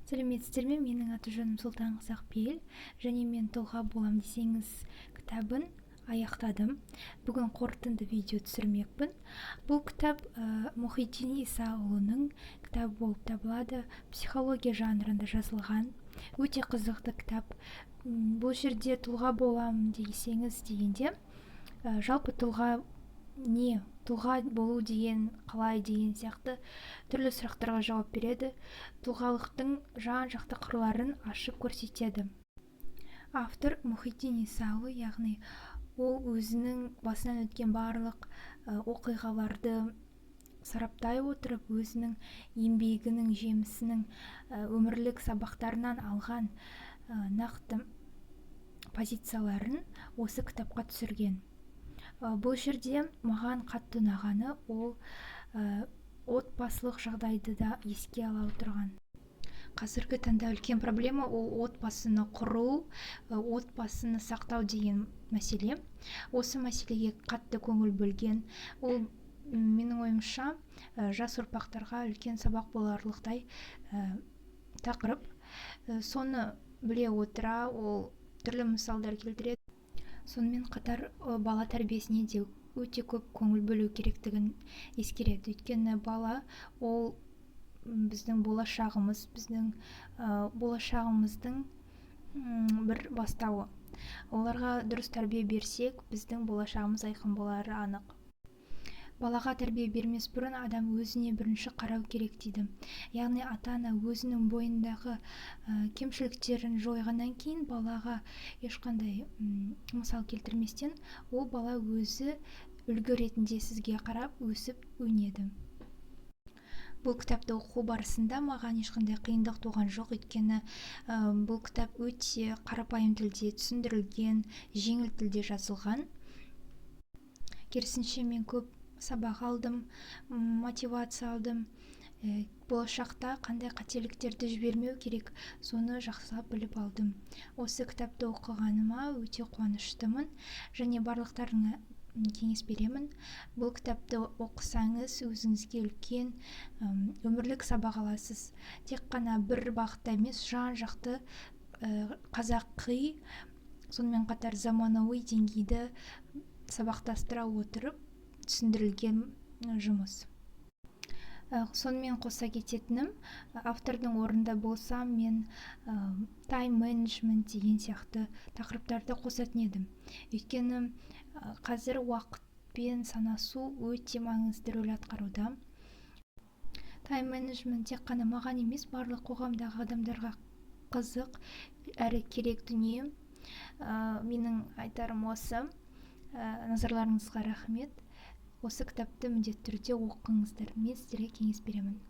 Сәлеметсіздер ме? Менің аты-жөнім Сұлтан Ақпейіл, және мен тұлға болам десеңіз кітабын аяқтадым. Бүгін қорытынды видео түсірмекпін. Бұл кітап Мұхитдин Исаұлының кітабы болып табылады. Психология жанрында жазылған. Өте қызықты кітап. Бұл жерде тұлға болам десеңіз дегенде, жалпы тұлға не, тұлға болу деген қалай деген сияқты түрлі сұрақтарға жауап береді. Тұлғалықтың жан-жақты қырларын ашып көрсетеді. Автор Мұхитдин Исаұлы, яғни ол өзінің басынан өткен барлық оқиғаларды сараптай отырып, өзінің еңбегінің жемісінің өмірлік сабақтарынан алған нақты позицияларын осы кітапқа түсірген. Бұл жерде маған қатты ұнағаны ол отбасылық жағдайды да еске ала отырған. Қазіргі таңда үлкен проблема ол отбасыны құру, отбасыны сақтау деген мәселе. Осы мәселеге қатты көңіл бөлген. Ол менің ойымша жас ұрпақтарға үлкен сабақ боларлықтай тақырып. Соны біле отыра ол түрлі мысалдар келтіреді. Сонымен қатар бала тәрбиесіне де өте көп көңіл бөлу керектігін ескереді. Өйткені бала ол біздің болашағымыз, біздің болашағымыздың бір бастауы. Оларға дұрыс тәрбие берсек, біздің болашағымыз айқын болары анық. Балаға тәрбие бермес бұрын адам өзіне бірінші қарау керек дейді. Яғни ата-ана өзінің бойындағы кемшіліктерін жойғаннан кейін балаға ешқандай мысал келтірместен, ол бала өзі үлгі ретінде сізге қарап өсіп өнеді. Бұл кітапты оқу барысында маған ешқандай қиындық туған жоқ, өйткені бұл кітап өте қарапайым тілде түсіндірілген, жеңіл тілде жазылған. Керісінше мен көп сабақ алдым, мотивация алдым. Болашақта қандай қателіктерді жібермеу керек, соны жақсылап біліп алдым. Осы кітапты оқығаныма өте қуаныштымын, және барлықтарыңа кеңес беремін. Бұл кітапты оқысаңыз, өзіңізге үлкен өмірлік сабақ аласыз. Тек қана бір бағытта емес, жан-жақты қазақи, сонымен қатар заманауи деңгейді сабақтастыра отырып түсіндірілген жұмыс. Сонымен қоса кететінім, автордың орында болсам, мен тайм-менеджмент деген сияқты тақырыптарды қосатын едім. Өйткені қазір уақытпен санасу өте маңызды рөл атқаруда. Тайм-менеджмент тек қана маған емес, барлық қоғамдағы адамдарға қызық әрі керек дүние. Менің айтарым осы. Назарларыңызға рахмет. Осы кітапты міндетті түрде оқыңыздар. Мен сіздерге кеңес беремін.